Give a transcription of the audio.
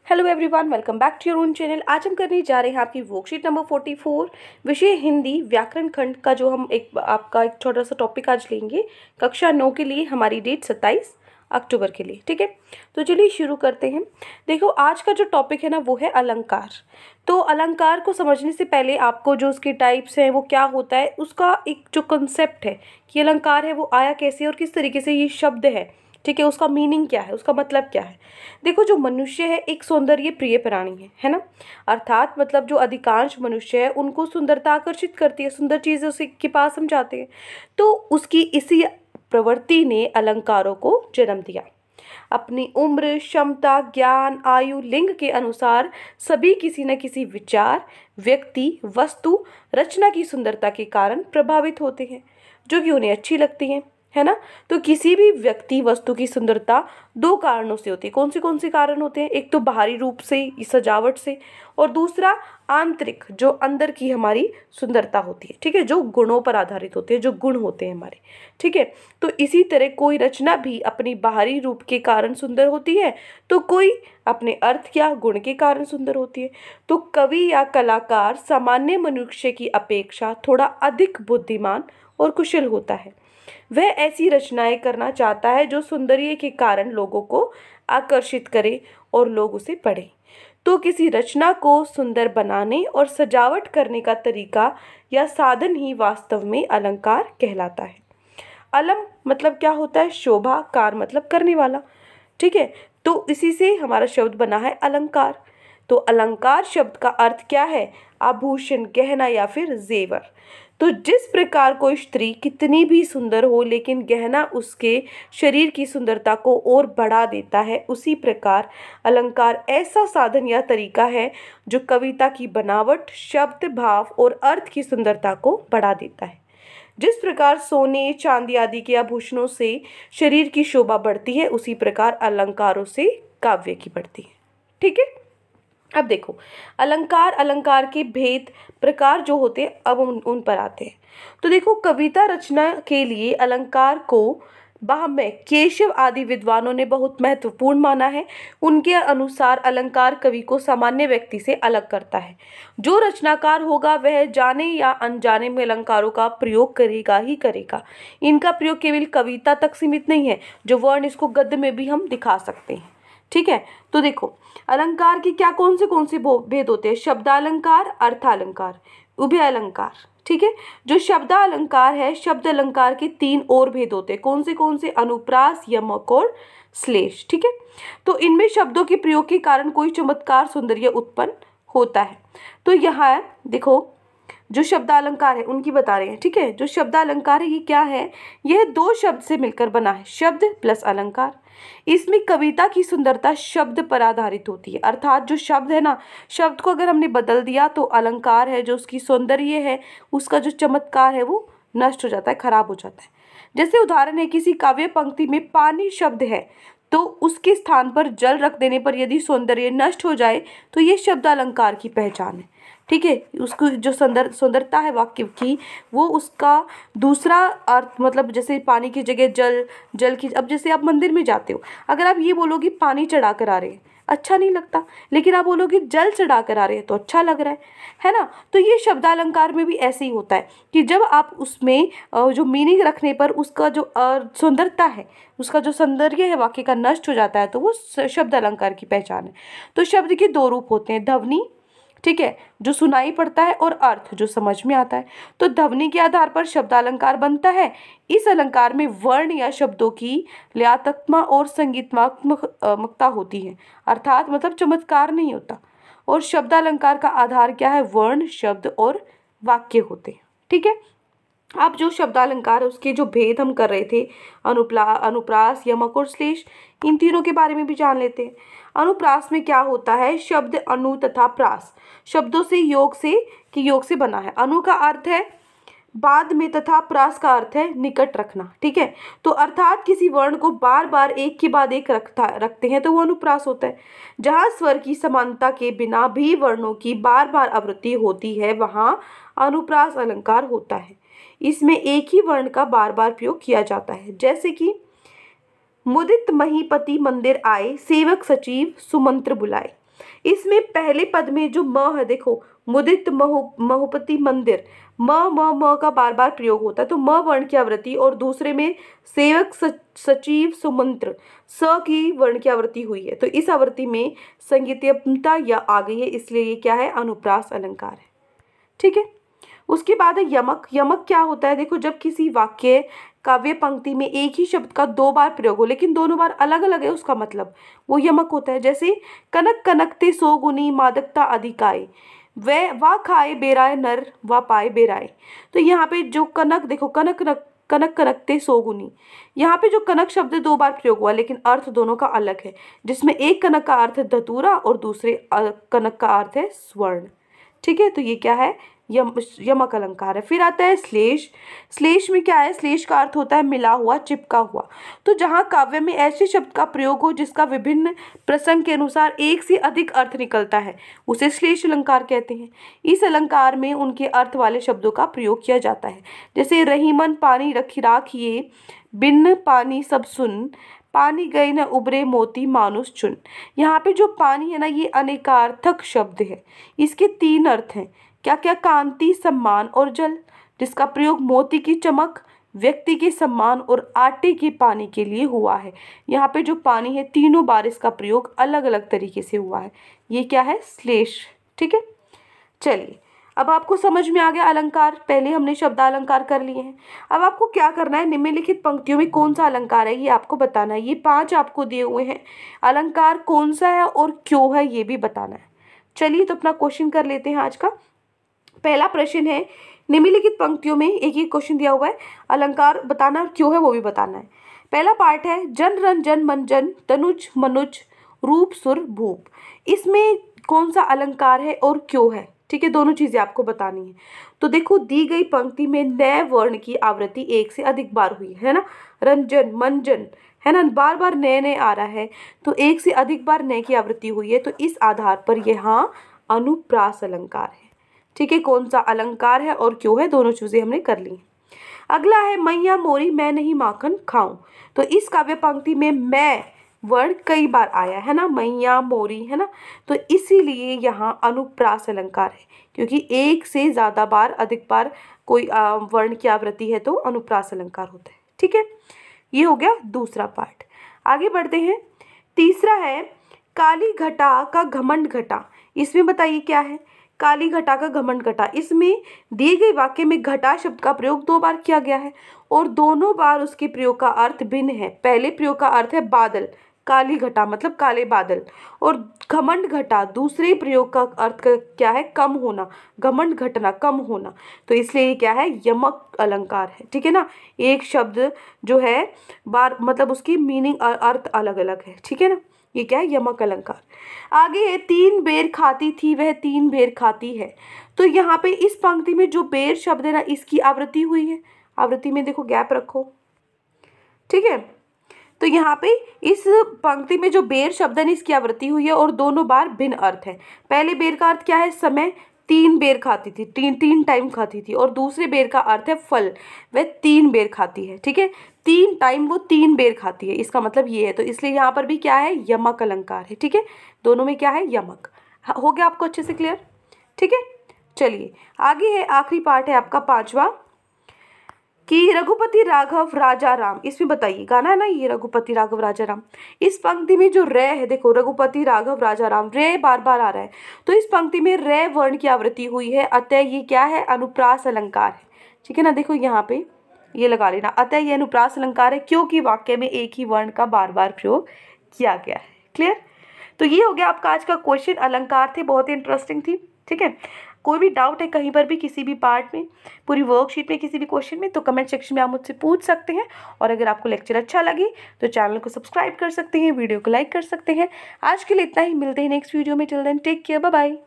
Hello everyone, welcome back to your own channel. आज हम करने जा रहे हैं आपकी वर्कशीट नंबर 44 विषय हिंदी व्याकरण खंड का जो हम आपका एक छोटा सा टॉपिक आज लेंगे कक्षा 9 के लिए। हमारी डेट 27 अक्टूबर के लिए, ठीक है। तो चलिए शुरू करते हैं। देखो, आज का जो टॉपिक है ना वो है अलंकार। तो अलंकार को समझने से पहले आपको जो उसके टाइप्स हैं वो क्या होता है, उसका एक जो कंसेप्ट है कि अलंकार है वो आया कैसे और किस तरीके से ये शब्द है, ठीक है, उसका मीनिंग क्या है, उसका मतलब क्या है। देखो, जो मनुष्य है एक सौंदर्य प्रिय प्राणी है ना। अर्थात मतलब जो अधिकांश मनुष्य है उनको सुंदरता आकर्षित करती है, सुंदर चीज़ें उसी के पास हम जाते हैं। तो उसकी इसी प्रवृत्ति ने अलंकारों को जन्म दिया। अपनी उम्र, क्षमता, ज्ञान, आयु, लिंग के अनुसार सभी किसी न किसी विचार, व्यक्ति, वस्तु, रचना की सुंदरता के कारण प्रभावित होते हैं जो कि उन्हें अच्छी लगती है ना। तो किसी भी व्यक्ति, वस्तु की सुंदरता दो कारणों से होती है। कौन से कारण होते हैं? एक तो बाहरी रूप से, सजावट से, और दूसरा आंतरिक, जो अंदर की हमारी सुंदरता होती है, ठीक है, जो गुणों पर आधारित होते हैं, जो गुण होते हैं हमारे, ठीक है। तो इसी तरह कोई रचना भी अपनी बाहरी रूप के कारण सुंदर होती है तो कोई अपने अर्थ या गुण के कारण सुंदर होती है। तो कवि या कलाकार सामान्य मनुष्य की अपेक्षा थोड़ा अधिक बुद्धिमान और कुशल होता है। वह ऐसी रचनाएं करना चाहता है जो सौंदर्य के कारण लोगों को आकर्षित करे और लोग उसे पढ़ें। तो किसी रचना को सुंदर बनाने और सजावट करने का तरीका या साधन ही वास्तव में अलंकार कहलाता है। अलम मतलब क्या होता है? शोभा, कार मतलब करने वाला, ठीक है। तो इसी से हमारा शब्द बना है अलंकार। तो अलंकार शब्द का अर्थ क्या है? आभूषण, गहना या फिर जेवर। तो जिस प्रकार कोई स्त्री कितनी भी सुंदर हो लेकिन गहना उसके शरीर की सुंदरता को और बढ़ा देता है, उसी प्रकार अलंकार ऐसा साधन या तरीका है जो कविता की बनावट, शब्द, भाव और अर्थ की सुंदरता को बढ़ा देता है। जिस प्रकार सोने, चांदी आदि के आभूषणों से शरीर की शोभा बढ़ती है, उसी प्रकार अलंकारों से काव्य की बढ़ती है, ठीक है। अब देखो, अलंकार के भेद प्रकार जो होते हैं, अब उन पर आते हैं। तो देखो, कविता रचना के लिए अलंकार को भामह, केशव आदि विद्वानों ने बहुत महत्वपूर्ण माना है। उनके अनुसार अलंकार कवि को सामान्य व्यक्ति से अलग करता है। जो रचनाकार होगा वह जाने या अनजाने में अलंकारों का प्रयोग करेगा ही करेगा। इनका प्रयोग केवल कविता तक सीमित नहीं है, जो वर्ण इसको गद्य में भी हम दिखा सकते हैं, ठीक है। तो देखो, अलंकार के क्या कौन से भेद होते हैं? शब्दालंकार, अर्थालंकार, उभय अलंकार, ठीक है। जो शब्दालंकार है, शब्द अलंकार के 3 और भेद होते हैं। कौन से? अनुप्रास, यमक और श्लेष, ठीक है। तो इनमें शब्दों के प्रयोग के कारण कोई चमत्कार, सौंदर्य उत्पन्न होता है। तो यहाँ देखो, जो शब्दालंकार है उनकी बता रहे हैं, ठीक है। जो शब्दालंकार है ये क्या है? यह 2 शब्द से मिलकर बना है, शब्द प्लस अलंकार। इसमें कविता की सुंदरता शब्द पर आधारित होती है। अर्थात जो शब्द है ना, शब्द को अगर हमने बदल दिया तो अलंकार है, जो उसकी सौंदर्य है, उसका जो चमत्कार है वो नष्ट हो जाता है, खराब हो जाता है। जैसे उदाहरण है, किसी काव्य पंक्ति में पानी शब्द है तो उसके स्थान पर जल रख देने पर यदि सौंदर्य नष्ट हो जाए तो ये शब्द अलंकार की पहचान है, ठीक है। उसको जो सुंदरता है वाक्य की, वो उसका दूसरा अर्थ, मतलब जैसे पानी की जगह जल की। अब जैसे आप मंदिर में जाते हो, अगर आप ये बोलोगे पानी चढ़ा कर आ रहे हैं, अच्छा नहीं लगता, लेकिन आप बोलोगे जल चढ़ा कर आ रहे हैं तो अच्छा लग रहा है ना। तो ये शब्दालंकार में भी ऐसे ही होता है कि जब आप उसमें जो मीनिंग रखने पर उसका जो सुंदरता है, उसका जो सौंदर्य है वाक्य का नष्ट हो जाता है, तो वो शब्द अलंकार की पहचान है। तो शब्द के 2 रूप होते हैं, ध्वनि, ठीक है, जो सुनाई पड़ता है, और अर्थ, जो समझ में आता है। तो ध्वनि के आधार पर शब्दालंकार बनता है। इस अलंकार में वर्ण या शब्दों की लयात्मकता और संगीतात्मकता होती है, अर्थात मतलब चमत्कार नहीं होता। और शब्दालंकार का आधार क्या है? वर्ण, शब्द और वाक्य होते हैं, ठीक है। अब जो शब्दालंकार है उसके जो भेद हम कर रहे थे, अनुप्रास, यमक और श्लेष, इन तीनों के बारे में भी जान लेते हैं। अनुप्रास में क्या होता है? शब्द अनु तथा प्रास शब्दों से योग से बना है। अनु का अर्थ है बाद में तथा प्रास का अर्थ है निकट रखना, ठीक है। तो अर्थात किसी वर्ण को बार बार एक के बाद एक रखते हैं तो वो अनुप्रास होता है। जहाँ स्वर की समानता के बिना भी वर्णों की बार बार आवृत्ति होती है, वहाँ अनुप्रास अलंकार होता है। इसमें एक ही वर्ण का बार बार प्रयोग किया जाता है, जैसे कि मुदित महीपति मंदिर आए, सेवक सचिव सुमंत्र बुलाए। इसमें पहले पद में जो म है, देखो मुदित महोपति मंदिर, म का बार बार प्रयोग होता है, तो म वर्ण की आवृत्ति, और दूसरे में सेवक सचिव सुमंत्र, स की वर्ण की आवृत्ति हुई है, तो इस आवृत्ति में संगीतमता या आ गई है, इसलिए ये क्या है, अनुप्रास अलंकार है। ठीक है, उसके बाद है यमक। यमक क्या होता है, देखो जब किसी वाक्य काव्य पंक्ति में एक ही शब्द का दो बार प्रयोग हो लेकिन दोनों बार अलग अलग है उसका मतलब, वो यमक होता है। जैसे कनक कनकते सो गुनी मादकता अधिकाए, वह वा खाए बेराए नर व पाए बेराए। तो यहाँ पे जो कनक, देखो कनक कनक कनकते सो गुनी, यहाँ पे जो कनक शब्द दो बार प्रयोग हुआ लेकिन अर्थ दोनों का अलग है, जिसमें एक कनक का अर्थ है धतूरा और दूसरे कनक का अर्थ है स्वर्ण। ठीक है, तो ये क्या है, यमक अलंकार है। फिर आता है श्लेष। श्लेष में क्या है, श्लेष का अर्थ होता है मिला हुआ, चिपका हुआ। तो जहाँ काव्य में ऐसे शब्द का प्रयोग हो जिसका विभिन्न प्रसंग के अनुसार एक से अधिक अर्थ निकलता है, उसे श्लेष अलंकार कहते हैं। इस अलंकार में उनके अर्थ वाले शब्दों का प्रयोग किया जाता है। जैसे रहीमन पानी राखिए, बिन पानी सब सुन, पानी गए न उबरे मोती मानुष चुन। यहाँ पे जो पानी है ना, ये अनेकार्थक शब्द है, इसके तीन अर्थ हैं। क्या क्या, कांति, सम्मान और जल, जिसका प्रयोग मोती की चमक, व्यक्ति के सम्मान और आटे के पानी के लिए हुआ है। यहाँ पे जो पानी है, तीनों बार इसका प्रयोग अलग अलग तरीके से हुआ है। ये क्या है, श्लेष। ठीक है, चलिए अब आपको समझ में आ गया अलंकार। पहले हमने शब्दालंकार कर लिए हैं। अब आपको क्या करना है, निम्नलिखित पंक्तियों में कौन सा अलंकार है ये आपको बताना है। ये 5 आपको दिए हुए हैं, अलंकार कौन सा है और क्यों है ये भी बताना है। चलिए तो अपना क्वेश्चन कर लेते हैं आज का। पहला प्रश्न है, निम्नलिखित पंक्तियों में एक एक क्वेश्चन दिया हुआ है, अलंकार बताना और क्यों है वो भी बताना है। पहला पार्ट है, जन रंजन मंजन तनुज मनुज रूप सुर भूप। इसमें कौन सा अलंकार है और क्यों है। ठीक है, दोनों चीजें आपको बतानी है। तो देखो दी गई पंक्ति में नए वर्ण की आवृत्ति एक से अधिक बार हुई है ना, रंजन मंजन है ना, बार बार नए नए आ रहा है, तो एक से अधिक बार नए की आवृत्ति हुई है, तो इस आधार पर यहाँ अनुप्रास अलंकार है। ठीक है, कौन सा अलंकार है और क्यों है, दोनों चीजें हमने कर ली। अगला है, मैया मोरी मैं नहीं माखन खाऊं। तो इस काव्य पंक्ति में मैं वर्ण कई बार आया है ना, मैया मोरी है ना, तो इसीलिए यहाँ अनुप्रास अलंकार है, क्योंकि एक से ज्यादा बार, अधिक बार कोई वर्ण की आवृत्ति है तो अनुप्रास अलंकार होता है। ठीक है, ये हो गया दूसरा पार्ट। आगे बढ़ते हैं। तीसरा है, काली घटा का घमंड घटा। इसमें बताइए क्या है, काली घटा का घमंड घटा। इसमें दिए गए वाक्य में घटा शब्द का प्रयोग 2 बार किया गया है और दोनों बार उसके प्रयोग का अर्थ भिन्न है। पहले प्रयोग का अर्थ है बादल, काली घटा मतलब काले बादल, और घमंड घटा दूसरे प्रयोग का अर्थ क्या है, कम होना, घमंड घटना, कम होना। तो इसलिए ये क्या है, यमक अलंकार है। ठीक है ना, एक शब्द जो है बार मतलब उसकी मीनिंग अर्थ अलग अलग है। ठीक है ना, ये क्या है, यमक अलंकार। आगे है, 3 बेर खाती थी वह 3 बेर खाती है। तो यहाँ पे इस पंक्ति में जो बेर शब्द है ना, इसकी आवृत्ति हुई है। आवृत्ति में देखो गैप रखो। ठीक है, तो यहाँ पे इस पंक्ति में जो बेर शब्द है इसकी आवृत्ति हुई है और दोनों बार भिन्न अर्थ है। पहले बेर का अर्थ क्या है, समय, 3 बेर खाती थी, 3 टाइम खाती थी, और दूसरे बेर का अर्थ है फल, वह 3 बेर खाती है। ठीक है, 3 टाइम वो 3 बेर खाती है, इसका मतलब ये है। तो इसलिए यहाँ पर भी क्या है, यमक अलंकार है। ठीक है, दोनों में क्या है, यमक। हो गया आपको अच्छे से क्लियर। ठीक है, चलिए आगे है, आखिरी पार्ट है आपका 5वां, कि रघुपति राघव राजा राम। इसमें बताइए, गाना है ना ये, रघुपति राघव राजा राम। इस पंक्ति में जो रे है, देखो रघुपति राघव राजा राम, रे बार बार आ रहा है, तो इस पंक्ति में रे वर्ण की आवृत्ति हुई है, अतः ये क्या है, अनुप्रास अलंकार है। ठीक है ना, देखो यहाँ पे ये लगा लेना, अतः ये अनुप्रास अलंकार है क्योंकि वाक्य में एक ही वर्ण का बार बार प्रयोग किया गया है। क्लियर। तो ये हो गया आपका आज का क्वेश्चन, अलंकार थे, बहुत ही इंटरेस्टिंग थी। ठीक है, कोई भी डाउट है कहीं पर भी, किसी भी पार्ट में, पूरी वर्कशीट में, किसी भी क्वेश्चन में, तो कमेंट सेक्शन में आप मुझसे पूछ सकते हैं। और अगर आपको लेक्चर अच्छा लगे तो चैनल को सब्सक्राइब कर सकते हैं, वीडियो को लाइक कर सकते हैं। आज के लिए इतना ही, मिलते हैं नेक्स्ट वीडियो में। Till then take care, bye bye.